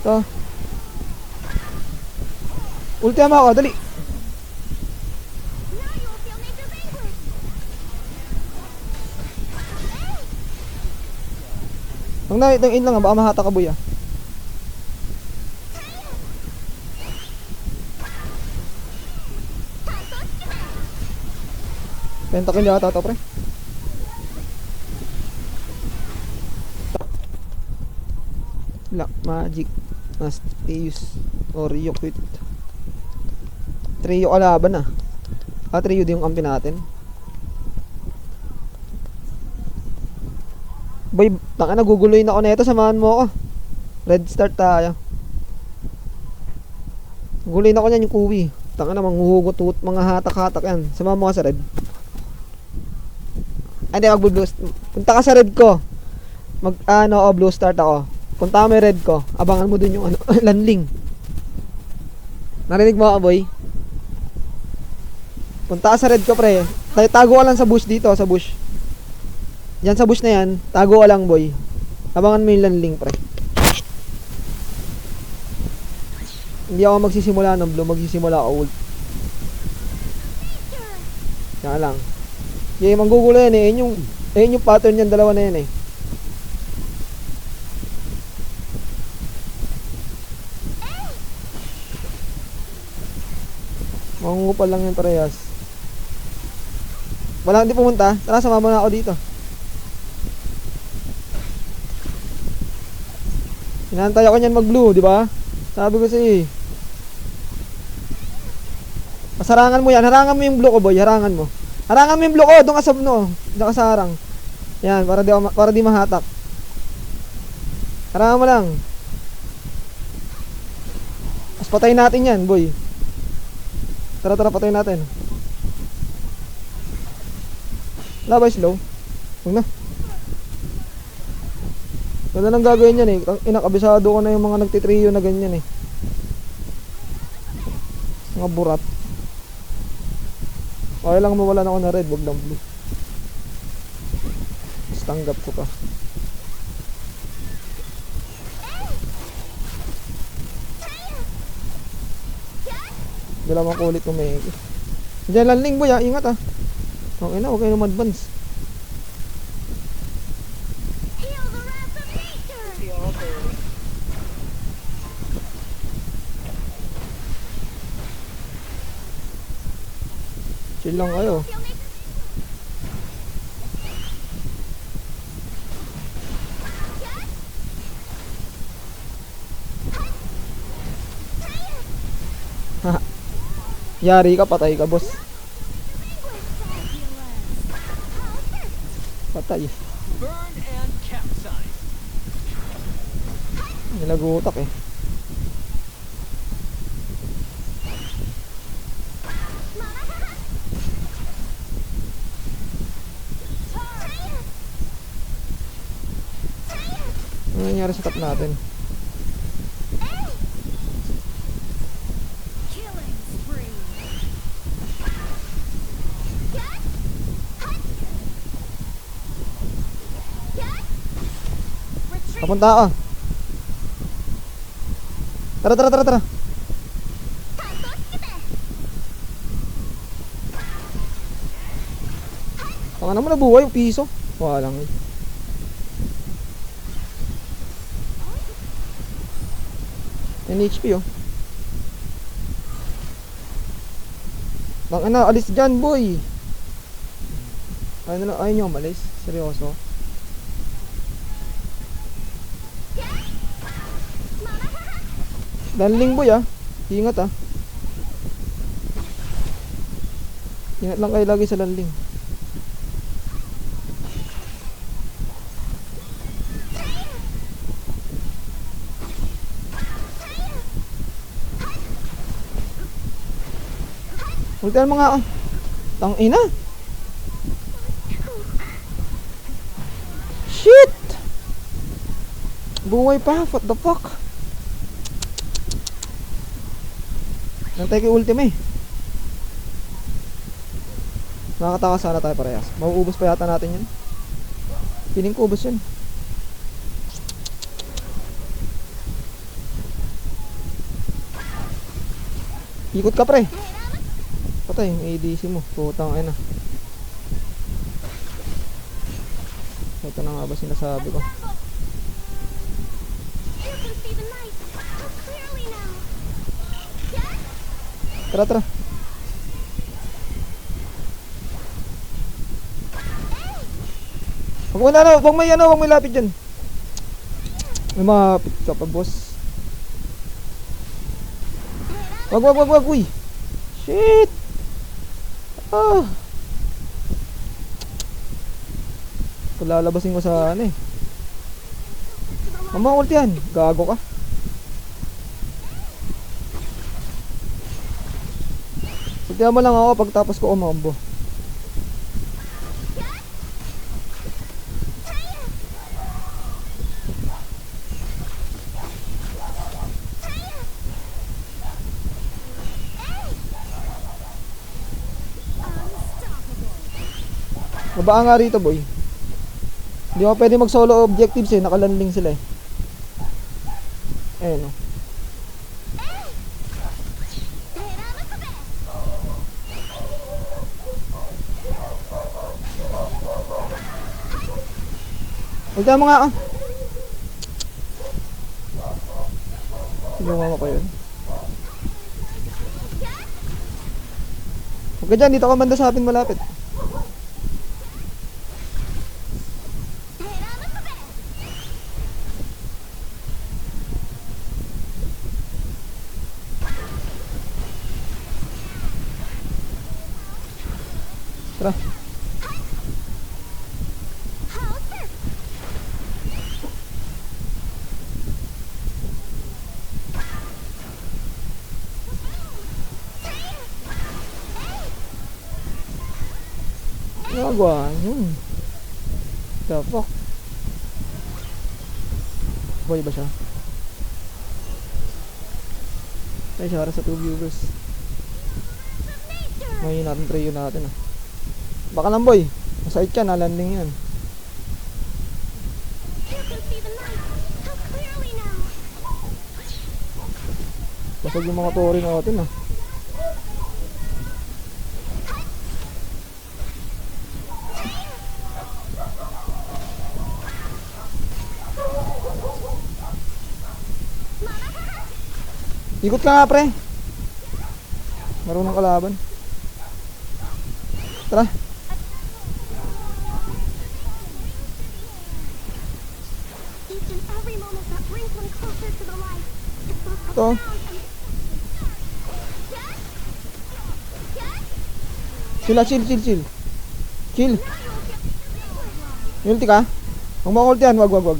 Ito. Ultima ako, dali. Huwag na, itong in lang baka mahata ka boy ah. Pentakill yata ito pre. Black Magic Masteus Oreo quit. Trio kalaban ah. Trio din yung kampi natin. Boy, taka na guguloy na ako nito, samahan mo ako. Red start tayo. Guguloy na ako niyan yung kuwi. Taka na manghuhugot mga hatak-hatak yan. Samahan mo ka sa red. Ay, hindi, mag-blue. Punta ka sa red ko. Blue start ako. Punta ka may red ko. Abangan mo dun yung landing. Narinig mo ako, boy? Punta ka sa red ko, pre. Tago ka lang sa bush dito, sa bush. Yan sa bush na yan, tago ka lang, boy. Abangan mo yung landing, pre. Hindi ako magsisimula ng blue, magsisimula ako ult. Yan lang. Yung manggugulo yan eh. Ayun yung pattern yan, dalawa na yan eh. Mangungupal lang yan parehas. Wala, hindi pumunta. Tara, sumama na ako dito. Hinahantay ako niyan mag-blue, di ba? Sabi ko sa'yo. Pasarangan mo yan. Harangan mo yung blue ko, boy. Harangan mo. Harangan mo yung blue ko. Doon ka sa, doon ka sa harang. Yan, para di mahatak. Harangan mo lang. Mas patayin natin yan, boy. Tara, patayin natin. Wala ba slow? Huwag na. Wala nang gagawin yan eh. Inakabisado ko na yung mga nagtitriyo na ganyan eh. Mga burat. Okay lang mawala na ako na red, wag lang blue. Mas tanggap ko pa. Hindi lang makulit kung may diyan landing boy ah, ingat ah. Okay na, huwag kayo advance. Chill lang kayo. Yari ka, patay ka boss. Patay. Nilagutak eh. Ano nangyari sa top natin? Papunta ka. Tara. Baka naman nabuhay yung piso. Wala lang. 10 HP oh. Baka na, alis dyan boy. Ayaw nyo umalis. Seryoso. Landing boy ah. Ingat ah. Ingat lang kayo lagi sa landing. Ultihan mo nga oh. Tang ina. Shit. Buhay pa. What the fuck. Nantay kay ultime eh. Nakakatawa sana tayo parehas. Mauubos pa yata natin yun. Piling ko ubos yun. Ikot ka pre. Patay yung ADC mo. Putang ina. Ito na nga ba sinasabi ko. Tara, tara. Huwag may lapit dyan. May mapit ka pa, boss. Wag, uy. Shit. Ah. Lalabasin ko sa ano eh. Mama, ulti yan. Gago ka. Ultihan mo lang ako pagtapos ko umambo. Mabaa nga rito, boy. Hindi mo pwede mag solo objectives eh. Nakalanding sila eh. Ayun o. Ultihan mo nga ah. Sinunga mo ko yun. Huwag ka dyan, dito ka banda sa atin malapit. Tara. Nagawa yun. The fuck. Boy ba siya? Ay, siya sa 2 viewers. Ngayon natin try yun natin ah. Baka lang boy. Masait ka na landing yan. Basag yung mga tori natin ah. Ikot ka nga pre. Marunong kalaban. Tara. Ito. Chill. Chill. Ulti ka? Huwag mo ultihan, wag.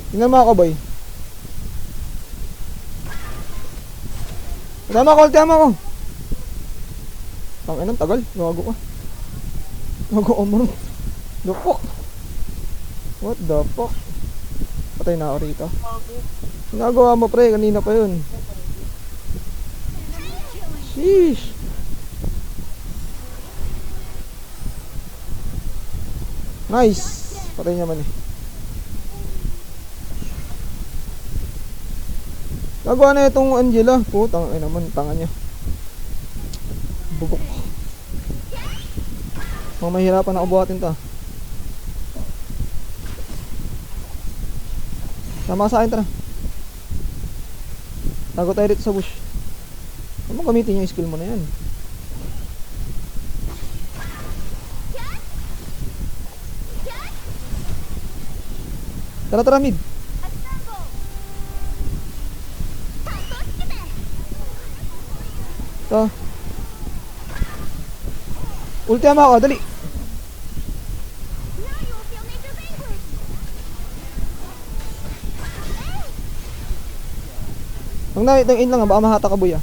Tingnan mo ako boy. Tama ko, ultihan mo ako. Tanginang tagal, gago ka. Gago ka mo. The fuck? What the fuck? Patay na ako rito. Ginagawa mo pre, kanina pa yun. Sheesh. Nice. Patay naman eh. Gagawa na itong Angela. Putang ay naman, tanga niya. Bugok. Mahirapan ako buhatin to. Sama sa akin, tara. Tago tayo dito sa bush. Ano mo gamitin yung skill mo na yan? Tara mid. Ito. Ulti mo ako, dali. Huwag na, itang in lang ha, baka mahata ka boy ah.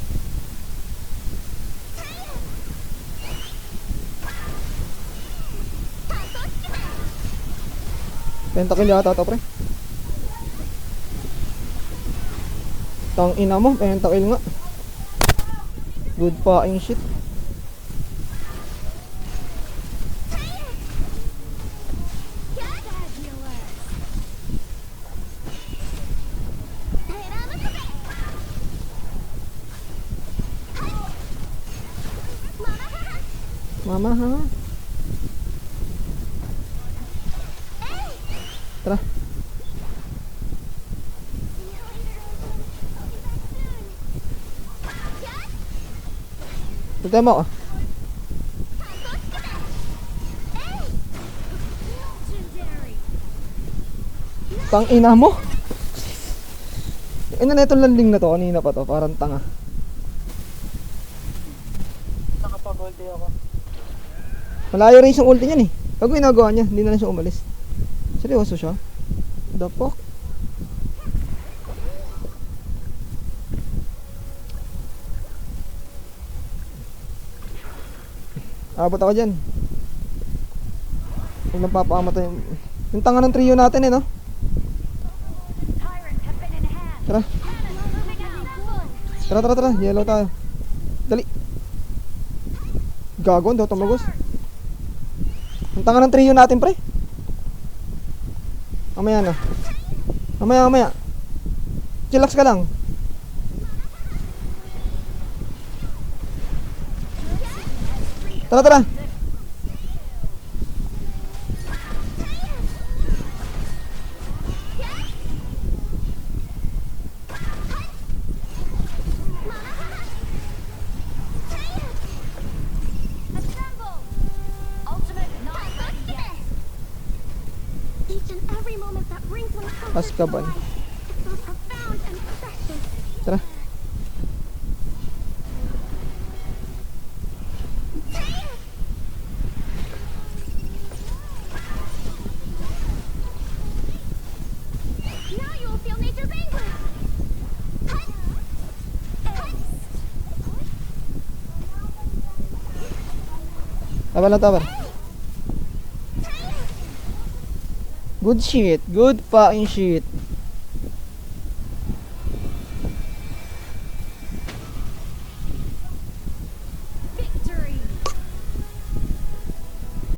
Pentakill yata ito pre. Tang ina mo, pentakill nga. Good fucking shit. Mama, ha? Tara. Punta mo ako. Tang ina mo. Ina na itong landing na to. Kanina pa to. Parang tanga. Nakapag-ulti ako. Malayo rin yung ulti niyan eh. Pag ginagawa niya, hindi na lang siya umalis. Seryoso siya? The fuck? Abot ako dyan. Huwag lang papakamatay yung tanga ng trio natin eh, no? Tara. Tara. Yellow tayo. Dali. Gagon daw tumagos. Yung tanga ng trio natin, pre. Mamaya na. Mamaya. Chillax ka lang. Tara. Azkaban. Tara. Tabar. Good shit. Good fucking shit.